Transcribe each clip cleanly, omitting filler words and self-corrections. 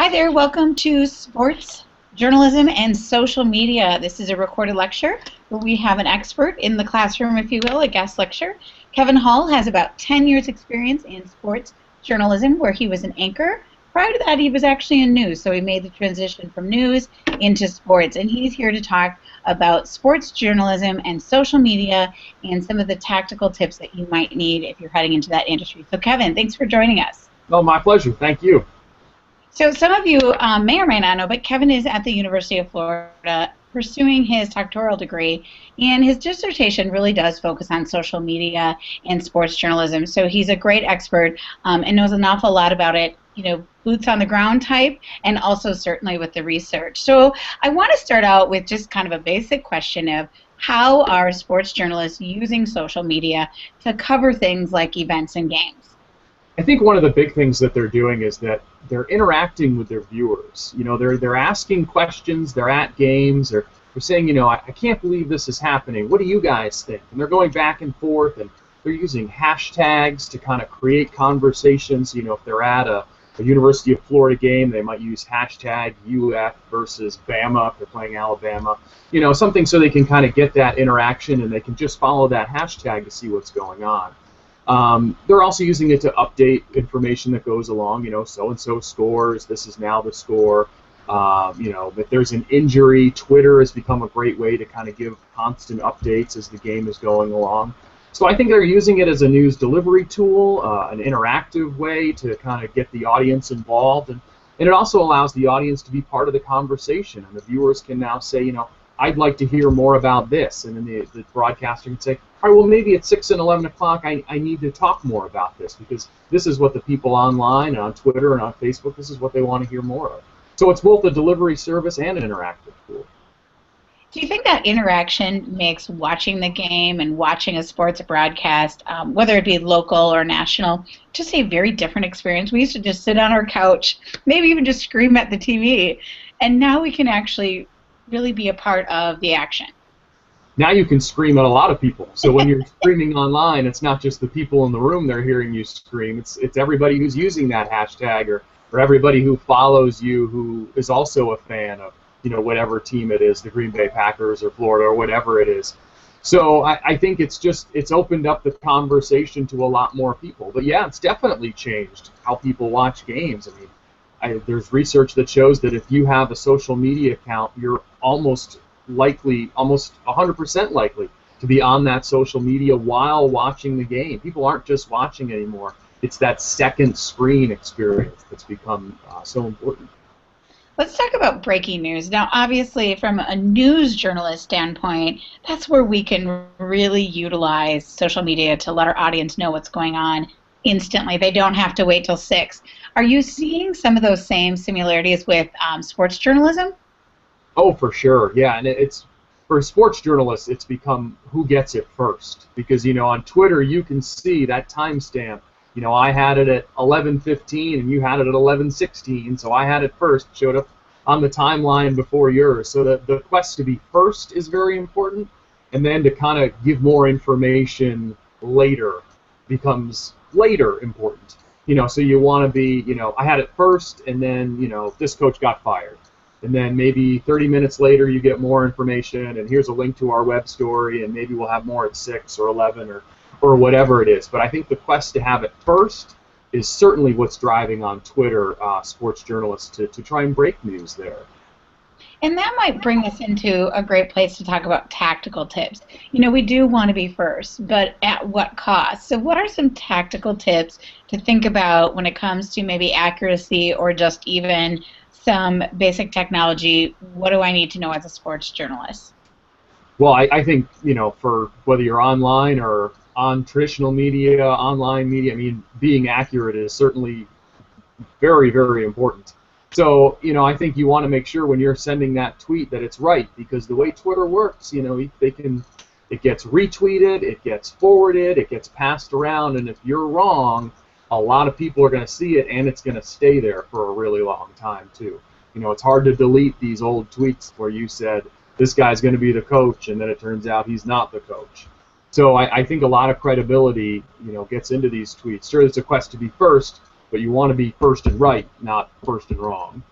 Hi there, welcome to Sports Journalism and Social Media. This is a recorded lecture where we have an expert in the classroom, if you will, a guest lecture. Kevin Hall has about 10 years experience in sports journalism where he was an anchor. Prior to that, he was actually in news, so he made the transition from news into sports, and he's here to talk about sports journalism and social media and some of the tactical tips that you might need if you're heading into that industry. So Kevin, thanks for joining us. Oh, my pleasure. Thank you. So some of you may or may not know, but Kevin is at the University of Florida pursuing his doctoral degree, and his dissertation really does focus on social media and sports journalism. So he's a great expert and knows an awful lot about it, you know, boots on the ground type, and also certainly with the research. So I want to start out with just kind of a basic question of how are sports journalists using social media to cover things like events and games? I think one of the big things that they're doing is that they're interacting with their viewers. You know, they're asking questions, they're at games, they're saying, you know, I can't believe this is happening. What do you guys think? And they're going back and forth, and they're using hashtags to kind of create conversations. You know, if they're at a University of Florida game, they might use hashtag UF versus Bama if they're playing Alabama. You know, something so they can kind of get that interaction, and they can just follow that hashtag to see what's going on. They're also using it to update information that goes along, you know, so-and-so scores, this is now the score. You know, if there's an injury, Twitter has become a great way to kind of give constant updates as the game is going along. So I think they're using it as a news delivery tool, an interactive way to kind of get the audience involved. And it also allows the audience to be part of the conversation. And the viewers can now say, you know, I'd like to hear more about this. And then the broadcaster can say, all right, well, maybe at 6 and 11 o'clock I need to talk more about this because this is what the people online and on Twitter and on Facebook, this is what they want to hear more of. So it's both a delivery service and an interactive tool. Do you think that interaction makes watching the game and watching a sports broadcast, whether it be local or national, just a very different experience? We used to just sit on our couch, maybe even just scream at the TV, and now we can actually really be a part of the action. Now you can scream at a lot of people. So when you're streaming online, it's not just the people in the room that are hearing you scream. It's everybody who's using that hashtag or everybody who follows you who is also a fan of, you know, whatever team it is, the Green Bay Packers or Florida or whatever it is. So I think it's opened up the conversation to a lot more people. But yeah, it's definitely changed how people watch games. I mean, there's research that shows that if you have a social media account, you're almost 100% likely to be on that social media while watching the game. People aren't just watching anymore. It's that second screen experience that's become so important. Let's talk about breaking news. Now, obviously, from a news journalist standpoint, that's where we can really utilize social media to let our audience know what's going on instantly. They don't have to wait till 6. Are you seeing some of those same similarities with sports journalism? Oh, for sure, yeah, and it's for sports journalists, it's become who gets it first, because, you know, on Twitter you can see that timestamp. You know, I had it at 11:15 and you had it at 11:16, so I had it first, showed up on the timeline before yours. So the quest to be first is very important, and then to kind of give more information later becomes later important. You know, so you want to be, you know, I had it first, and then, you know, this coach got fired. And then maybe 30 minutes later you get more information, and here's a link to our web story, and maybe we'll have more at 6 or 11 or whatever it is. But I think the quest to have it first is certainly what's driving on Twitter sports journalists to try and break news there. And that might bring us into a great place to talk about tactical tips. You know, we do want to be first, but at what cost? So what are some tactical tips to think about when it comes to maybe accuracy or just even some basic technology? What do I need to know as a sports journalist? Well, I think, you know, for whether you're online or on traditional media, online media, I mean, being accurate is certainly very, very important. So, you know, I think you want to make sure when you're sending that tweet that it's right, because the way Twitter works, you know, it gets retweeted, it gets forwarded, it gets passed around, and if you're wrong, a lot of people are going to see it, and it's going to stay there for a really long time too. You know, it's hard to delete these old tweets where you said this guy's going to be the coach, and then it turns out he's not the coach. So I think a lot of credibility, you know, gets into these tweets. Sure, it's a quest to be first, but you want to be first and right, not first and wrong.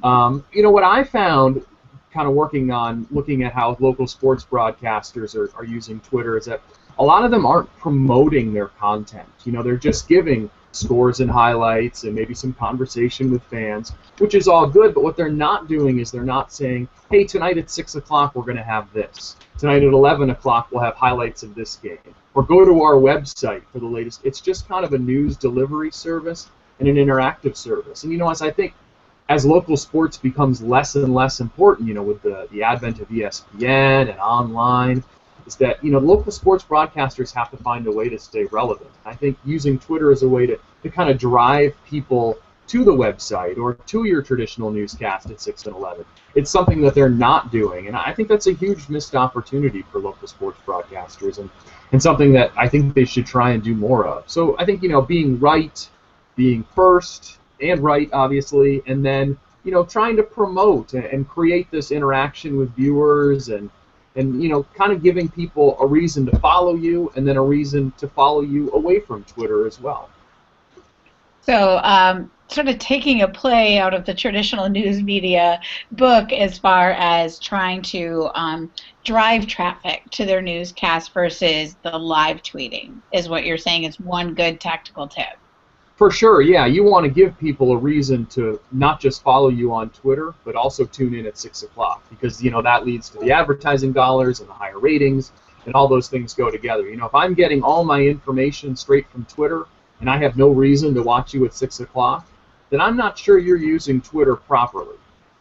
What I found kind of working on looking at how local sports broadcasters are using Twitter is that a lot of them aren't promoting their content. They're just giving scores and highlights and maybe some conversation with fans, which is all good, but what they're not doing is they're not saying, hey, tonight at 6 o'clock we're going to have this. Tonight at 11 o'clock we'll have highlights of this game. Or go to our website for the latest. It's just kind of a news delivery service and an interactive service. And as I think as local sports becomes less and less important, with the advent of ESPN and online, is that local sports broadcasters have to find a way to stay relevant. I think using Twitter as a way to kind of drive people to the website or to your traditional newscast at 6 and 11, it's something that they're not doing, and I think that's a huge missed opportunity for local sports broadcasters, and something that I think they should try and do more of. So I think being right, being first and right, obviously, and then trying to promote and create this interaction with viewers and kind of giving people a reason to follow you and then a reason to follow you away from Twitter as well. So sort of taking a play out of the traditional news media book as far as trying to drive traffic to their newscast versus the live tweeting is what you're saying is one good tactical tip. For sure, yeah. You want to give people a reason to not just follow you on Twitter, but also tune in at 6 o'clock because, that leads to the advertising dollars and the higher ratings, and all those things go together. If I'm getting all my information straight from Twitter and I have no reason to watch you at 6 o'clock, then I'm not sure you're using Twitter properly.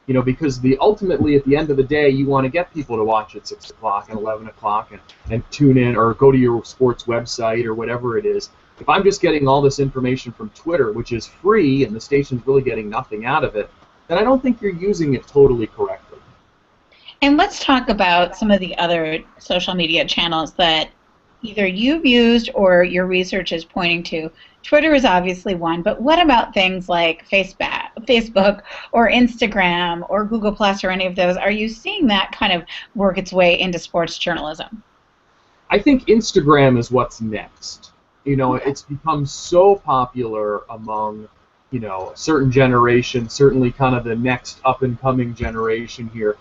Because ultimately, at the end of the day, you want to get people to watch at 6 o'clock and 11 o'clock and tune in or go to your sports website or whatever it is. If I'm just getting all this information from Twitter, which is free and the station's really getting nothing out of it, then I don't think you're using it totally correctly. And let's talk about some of the other social media channels that either you've used or your research is pointing to. Twitter is obviously one, but what about things like Facebook or Instagram or Google Plus or any of those? Are you seeing that kind of work its way into sports journalism? I think Instagram is what's next. It's become so popular among, a certain generation, certainly kind of the next up-and-coming generation here.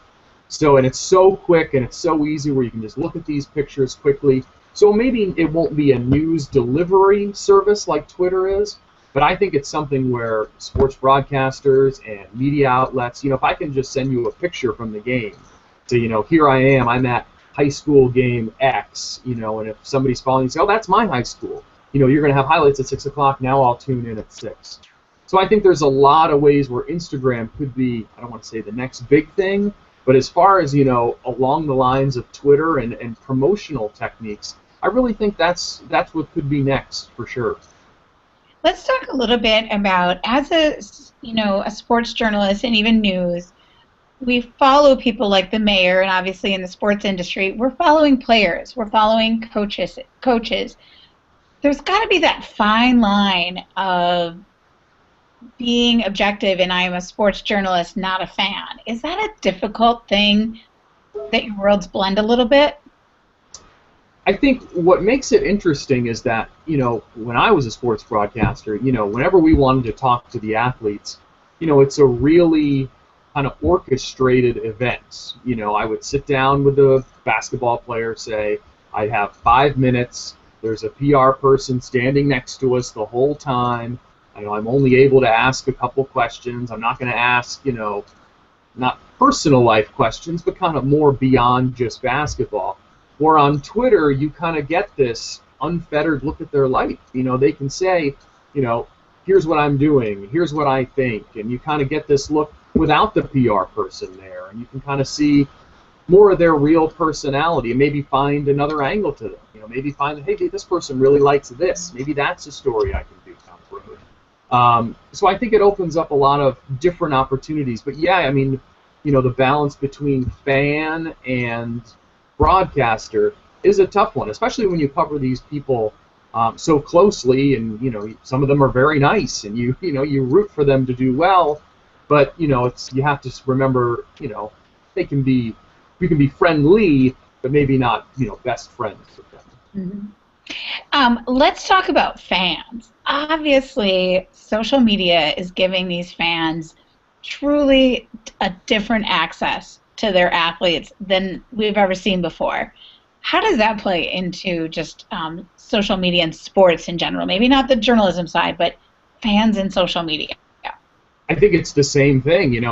And it's so quick and it's so easy where you can just look at these pictures quickly. So maybe it won't be a news delivery service like Twitter is, but I think it's something where sports broadcasters and media outlets, if I can just send you a picture from the game, so, here I am, I'm at high school game X, and if somebody's following, you say, oh, that's my high school. You're going to have highlights at 6 o'clock, now I'll tune in at 6. So I think there's a lot of ways where Instagram could be, I don't want to say the next big thing, but as far as, along the lines of Twitter and promotional techniques, I really think that's what could be next for sure. Let's talk a little bit about, as a sports journalist and even news, we follow people like the mayor, and obviously in the sports industry, we're following players, we're following coaches. There's got to be that fine line of being objective and I am a sports journalist, not a fan. Is that a difficult thing that your worlds blend a little bit? I think what makes it interesting is that, when I was a sports broadcaster, whenever we wanted to talk to the athletes, it's a really kind of orchestrated event. I would sit down with the basketball player, say, I have 5 minutes, there's a PR person standing next to us the whole time. I'm only able to ask a couple questions. I'm not going to ask, not personal life questions, but kind of more beyond just basketball. Where on Twitter, you kind of get this unfettered look at their life. They can say, here's what I'm doing, here's what I think, and you kind of get this look without the PR person there, and you can kind of see more of their real personality and maybe find another angle to them. Maybe find, hey, this person really likes this. Maybe that's a story I can do down the road. So I think it opens up a lot of different opportunities. But yeah, the balance between fan and broadcaster is a tough one, especially when you cover these people so closely, and some of them are very nice, and you root for them to do well, but you have to remember, we can be friendly, but maybe not best friends with them. Mm-hmm. Let's talk about fans. Obviously, social media is giving these fans truly a different access to their athletes than we've ever seen before. How does that play into just social media and sports in general? Maybe not the journalism side, but fans and social media. I think it's the same thing,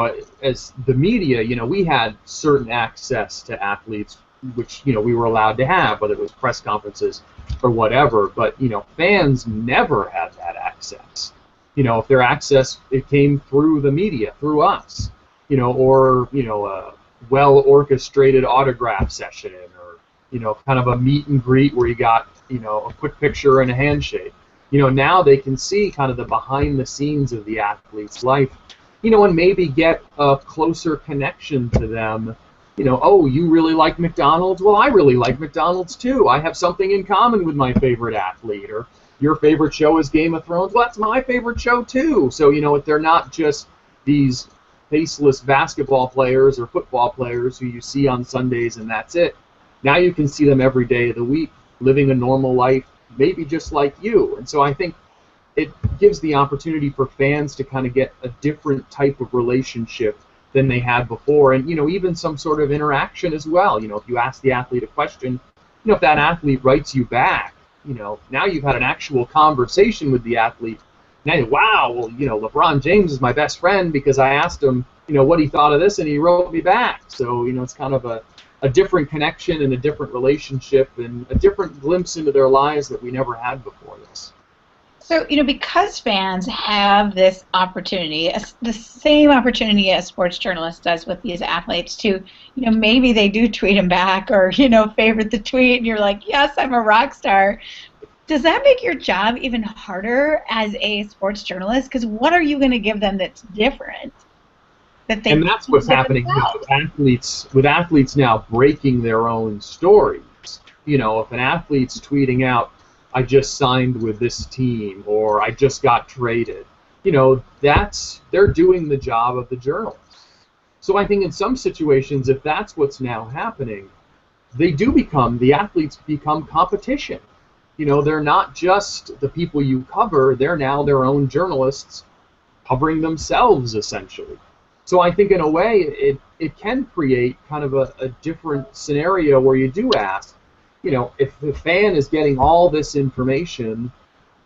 as the media, we had certain access to athletes, which, we were allowed to have, whether it was press conferences or whatever, but, fans never had that access. If their access, it came through the media, through us, or, a well-orchestrated autograph session, or, kind of a meet and greet where you got, a quick picture and a handshake. Now they can see kind of the behind the scenes of the athlete's life, and maybe get a closer connection to them. Oh, you really like McDonald's? Well, I really like McDonald's too. I have something in common with my favorite athlete. Or your favorite show is Game of Thrones? Well, that's my favorite show too. So, they're not just these faceless basketball players or football players who you see on Sundays and that's it. Now you can see them every day of the week, living a normal life, maybe just like you. And so I think it gives the opportunity for fans to kind of get a different type of relationship than they had before, and even some sort of interaction as well. If you ask the athlete a question, if that athlete writes you back, now you've had an actual conversation with the athlete. Now, wow, well, LeBron James is my best friend because I asked him, what he thought of this, and he wrote me back. So, it's kind of a different connection and a different relationship and a different glimpse into their lives that we never had before this. So, because fans have this opportunity, the same opportunity as sports journalists does with these athletes to, maybe they do tweet them back or, favorite the tweet and you're like, yes, I'm a rock star. Does that make your job even harder as a sports journalist? Because what are you going to give them that's different? And that's what's happening with athletes now breaking their own stories. If an athlete's tweeting out, I just signed with this team, or I just got traded, they're doing the job of the journalist. So I think in some situations, if that's what's now happening, the athletes become competition. They're not just the people you cover, they're now their own journalists covering themselves, essentially. So I think in a way it can create kind of a different scenario where you do ask, if the fan is getting all this information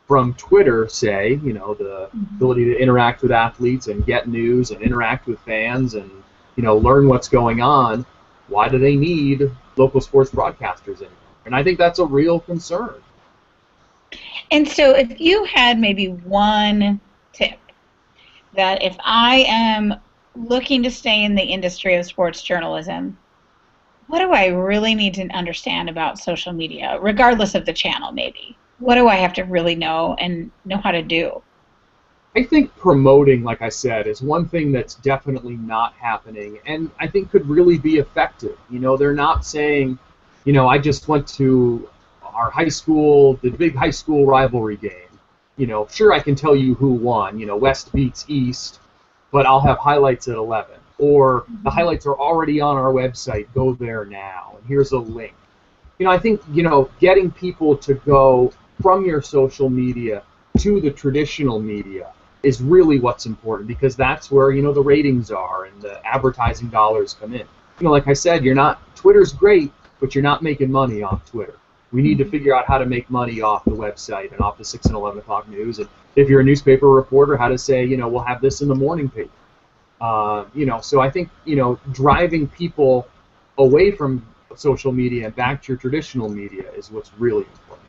from Twitter, say, the ability to interact with athletes and get news and interact with fans and, learn what's going on, why do they need local sports broadcasters anymore? And I think that's a real concern. And so if you had maybe one tip that if I am looking to stay in the industry of sports journalism, what do I really need to understand about social media, regardless of the channel maybe? What do I have to really know and know how to do? I think promoting, like I said, is one thing that's definitely not happening and I think could really be effective. They're not saying, I just went to our high school, the big high school rivalry game. Sure, I can tell you who won, West beats East, but I'll have highlights at 11. Or the highlights are already on our website, go there now, and here's a link. I think, getting people to go from your social media to the traditional media is really what's important because that's where, the ratings are and the advertising dollars come in. Like I said, Twitter's great, but you're not making money off Twitter. We need to figure out how to make money off the website and off the 6 and 11 o'clock news. And if you're a newspaper reporter, how to say, we'll have this in the morning paper. So I think, driving people away from social media and back to your traditional media is what's really important.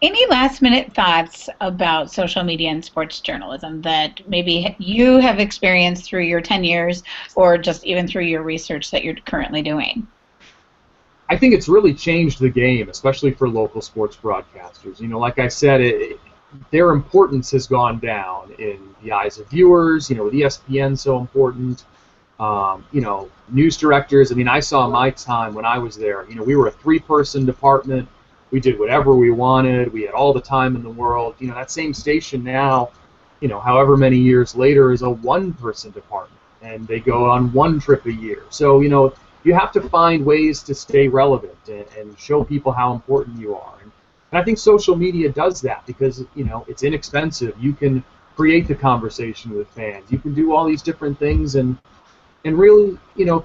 Any last-minute thoughts about social media and sports journalism that maybe you have experienced through your 10 years or just even through your research that you're currently doing? I think it's really changed the game, especially for local sports broadcasters. Like I said, their importance has gone down in the eyes of viewers, with ESPN so important, news directors. I saw my time when I was there, we were a 3-person department. We did whatever we wanted. We had all the time in the world. That same station now, however many years later, is a 1-person department, and they go on 1 trip a year. So, you have to find ways to stay relevant and show people how important you are. And I think social media does that because, it's inexpensive. You can create the conversation with fans. You can do all these different things and really,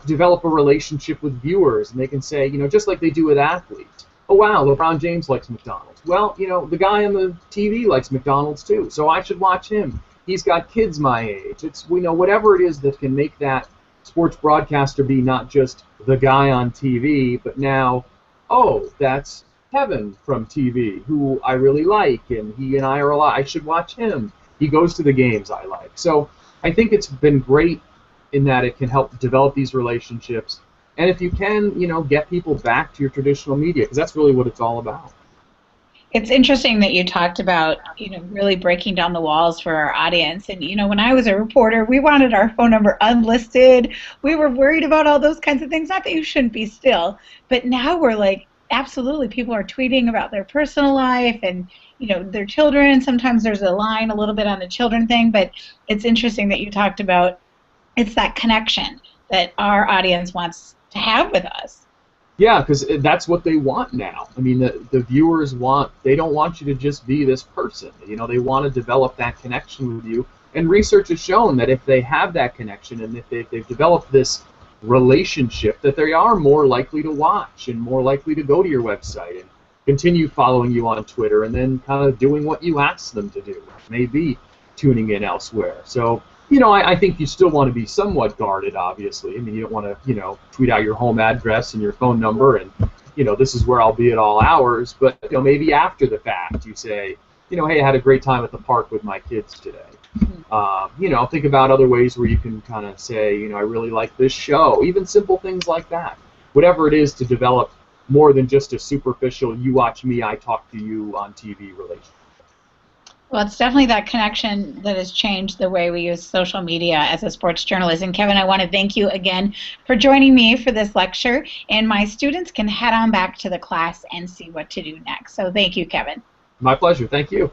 develop a relationship with viewers. And they can say, just like they do with athletes. Oh, wow, LeBron James likes McDonald's. Well, the guy on the TV likes McDonald's too, so I should watch him. He's got kids my age. It's, whatever it is that can make that sports broadcaster be not just the guy on TV, but now, oh, that's Kevin from TV, who I really like, and he and I are alike. I should watch him. He goes to the games I like. So I think it's been great in that it can help develop these relationships. And if you can, get people back to your traditional media, because that's really what it's all about. It's interesting that you talked about, really breaking down the walls for our audience. And, when I was a reporter, we wanted our phone number unlisted. We were worried about all those kinds of things. Not that you shouldn't be still, but now we're like, absolutely, people are tweeting about their personal life and, their children. Sometimes there's a line a little bit on the children thing, but it's interesting that you talked about it's that connection that our audience wants to have with us. Yeah, because that's what they want now. I mean, the viewers they don't want you to just be this person. They want to develop that connection with you. And research has shown that if they have that connection and if they've developed this relationship, that they are more likely to watch and more likely to go to your website and continue following you on Twitter and then kind of doing what you ask them to do, maybe tuning in elsewhere. So, I think you still want to be somewhat guarded, obviously. I mean, you don't want to, tweet out your home address and your phone number and, this is where I'll be at all hours. But, maybe after the fact you say, hey, I had a great time at the park with my kids today. Think about other ways where you can kind of say, I really like this show. Even simple things like that. Whatever it is to develop more than just a superficial, you watch me, I talk to you on TV relationship. Well, it's definitely that connection that has changed the way we use social media as a sports journalist. And Kevin, I want to thank you again for joining me for this lecture. And my students can head on back to the class and see what to do next. So thank you, Kevin. My pleasure. Thank you.